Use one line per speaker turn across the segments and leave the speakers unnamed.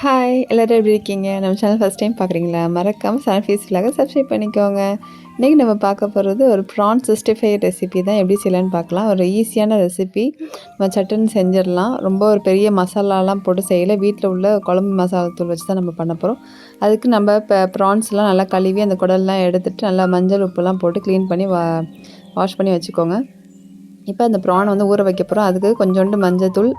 Hi எல்லோரும் எப்படி இருக்கீங்க? நம்ம சேனல் ஃபஸ்ட் டைம் பார்க்குறீங்களா? மறக்காமல் சன்ஃபீஸ் விலாக சப்ஸ்கிரைப் பண்ணிக்கோங்க. இன்றைக்கி நம்ம பார்க்க போகிறது ஒரு ப்ரான் 65 ரெசிபி தான். எப்படி செய்யலான்னு பார்க்கலாம். ஒரு ஈஸியான ரெசிபி, நம்ம சட்டுன்னு செஞ்சிடலாம். ரொம்ப ஒரு பெரிய மசாலாலாம் போட்டு செய்யலை, வீட்டில் உள்ள குழம்பு மசாலா தூள் வச்சு தான் நம்ம பண்ண போகிறோம். அதுக்கு நம்ம இப்போ ப்ரான்ஸ்லாம் நல்லா கழுவி அந்த குடல்லாம் எடுத்துகிட்டு நல்லா மஞ்சள் உப்புலாம் போட்டு க்ளீன் பண்ணி வாஷ் பண்ணி வச்சுக்கோங்க. இப்போ அந்த ப்ரான் வந்து ஊற வைக்க போகிறோம். அதுக்கு கொஞ்சோண்டு மஞ்சத்தூள்,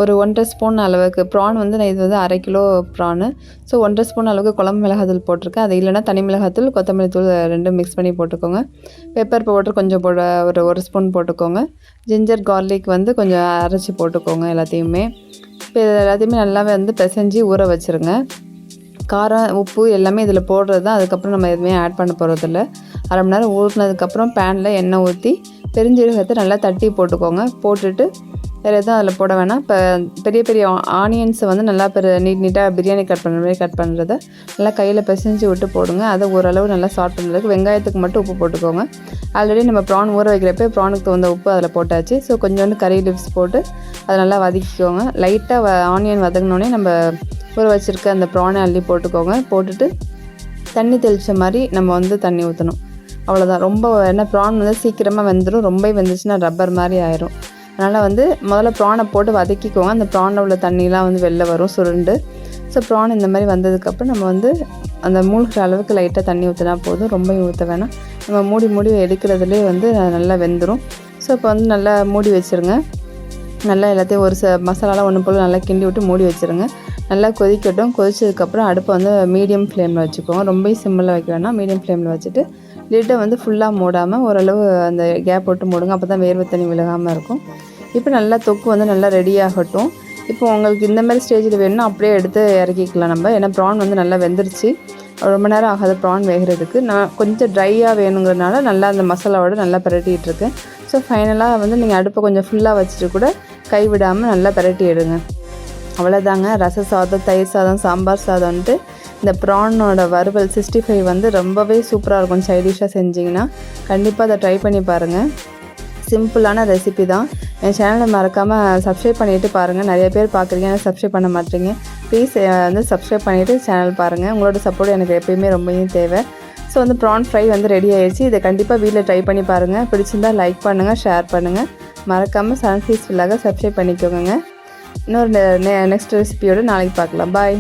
ஒரு 1½ ஸ்பூன் அளவுக்கு ப்ரான் வந்து இது வந்து 1/2 கிலோ ப்ரானு. ஸோ 1½ ஸ்பூன் அளவுக்கு குழம்பு மிளகாத்தூள் போட்டிருக்கேன். அது இல்லைனா தனி மிளகாத்தூள், கொத்தமல்லி தூள் 2 மிக்ஸ் பண்ணி போட்டுக்கோங்க. பெப்பர் பவுடர் கொஞ்சம் ஒரு ஸ்பூன் போட்டுக்கோங்க. ஜிஞ்சர் கார்லிக் வந்து கொஞ்சம் அரைச்சி போட்டுக்கோங்க எல்லாத்தையுமே. இப்போ எல்லாத்தையுமே நல்லாவே வந்து பிசைஞ்சு ஊற வச்சுருங்க. காரம், உப்பு எல்லாமே இதில் போடுறது தான். அதுக்கப்புறம் நம்ம எதுவுமே ஆட் பண்ண போகிறதில்ல. 1/2 மணி நேரம் ஊறினதுக்கப்புறம் பேனில் எண்ணெய் ஊற்றி பெருஞ்சீரகத்தை நல்லா தட்டி போட்டுக்கோங்க. போட்டுட்டு வேறு எதுவும் அதில் போட வேணாம். இப்போ பெரிய பெரிய ஆனியன்ஸை வந்து நல்லா நீட்டாக பிரியாணி கட் பண்ணுற மாதிரி கட் பண்ணுறத நல்லா கையில் பிசைஞ்சு விட்டு போடுங்க. அதை ஓரளவு நல்லா சாஃப்ட் பண்ணுறதுக்கு வெங்காயத்துக்கு மட்டும் உப்பு போட்டுக்கோங்க. ஆல்ரெடி நம்ம ப்ரான் ஊற வைக்கிறப்ப ப்ரானுக்கு தகுந்த உப்பு அதில் போட்டாச்சு. ஸோ கொஞ்சோண்டு கறி லீவ்ஸ் போட்டு அதை நல்லா வதக்கிக்கோங்க. லைட்டாக ஆனியன் வதங்கினோடனே நம்ம ஊற வச்சுருக்க அந்த ப்ரானை அள்ளி போட்டுக்கோங்க. போட்டுட்டு தண்ணி தெளித்த மாதிரி நம்ம வந்து தண்ணி ஊற்றணும். அவ்வளோதான். ரொம்ப என்ன ப்ரான் வந்து சீக்கிரமாக வெந்துடும். ரொம்ப வெந்துச்சுன்னா ரப்பர் மாதிரி ஆயிரும். அதனால் வந்து முதல்ல ப்ரானை போட்டு வதக்கிக்கோங்க. அந்த ப்ரானில் உள்ள தண்ணிலாம் வந்து வெளில வரும் சுருண்டு. ஸோ ப்ரான் இந்த மாதிரி வந்ததுக்கப்புறம் நம்ம வந்து அந்த மூழ்கிற அளவுக்கு லைட்டாக தண்ணி ஊற்றினா போதும், ரொம்பவும் ஊற்ற வேணாம். நம்ம மூடி எடுக்கிறதுலேயே வந்து நல்லா வெந்துடும். ஸோ இப்போ வந்து நல்லா மூடி வச்சுருங்க. நல்லா எல்லாத்தையும் ஒரு மசாலாலாம் ஒன்று போல் நல்லா கிண்டி விட்டு மூடி வச்சுருங்க. நல்லா கொதிக்கட்டும். கொதிச்சதுக்கப்புறம் அடுப்பை வந்து மீடியம் ஃப்ளேமில் வச்சுக்கோங்க. ரொம்ப சிம்மில் வைக்க வேணாம், மீடியம் ஃப்ளேமில் வச்சுட்டு லிட்டை வந்து ஃபுல்லாக மூடாமல் ஓரளவு அந்த கேப் போட்டு மூடுங்க. அப்போ தான் வேர்வை தண்ணி விலகாமல் இருக்கும். இப்போ நல்லா தொக்கு வந்து நல்லா ரெடி ஆகட்டும். இப்போ உங்களுக்கு இந்த மாதிரி ஸ்டேஜில் வேணும்னா அப்படியே எடுத்து இறக்கிக்கலாம் நம்ம. ஏன்னா ப்ரான் வந்து நல்லா வெந்துருச்சு. ரொம்ப நேரம் ஆகாத ப்ரான் வேகிறதுக்கு. நான் கொஞ்சம் ட்ரையாக வேணுங்கிறதுனால நல்லா அந்த மசாலாவோட நல்லா பிரட்டிகிட்ருக்கேன். ஸோ ஃபைனலாக வந்து நீங்கள் அடுப்பை கொஞ்சம் ஃபுல்லாக வச்சுட்டு கூட கைவிடாமல் நல்லா பிரட்டி எடுங்க. அவ்வளோதாங்க. ரச சாதம், தயிர் சாதம், சாம்பார் சாதம்ன்ட்டு இந்த ப்ரானோட வறுவல் 65 வந்து ரொம்பவே சூப்பராக இருக்கும். சைடிஷாக செஞ்சிங்கன்னா கண்டிப்பாக அதை ட்ரை பண்ணி பாருங்கள். சிம்பிளான ரெசிபி தான். என் சேனலை மறக்காமல் சப்ஸ்கிரைப் பண்ணிவிட்டு பாருங்கள். நிறைய பேர் பார்க்குறீங்க, சப்ஸ்கிரைப் பண்ண மாட்டீங்க. ப்ளீஸ் வந்து சப்ஸ்கிரைப் பண்ணிவிட்டு சேனல் பாருங்கள். உங்களோட சப்போர்ட் எனக்கு எப்போயுமே ரொம்பவும் தேவை. ஸோ வந்து ப்ரான் ஃப்ரை வந்து ரெடி ஆகிடுச்சு. இதை கண்டிப்பாக வீட்டில் ட்ரை பண்ணி பாருங்கள். பிடிச்சிருந்தால் லைக் பண்ணுங்கள், ஷேர் பண்ணுங்கள். மறக்காமல் சன்ஃபீஸ் விலாக சப்ஸ்கிரைப் பண்ணிக்கோங்க. இன்னொரு நெக்ஸ்ட் ரெசிபியோடு நாளைக்கு பார்க்கலாம். பாய்.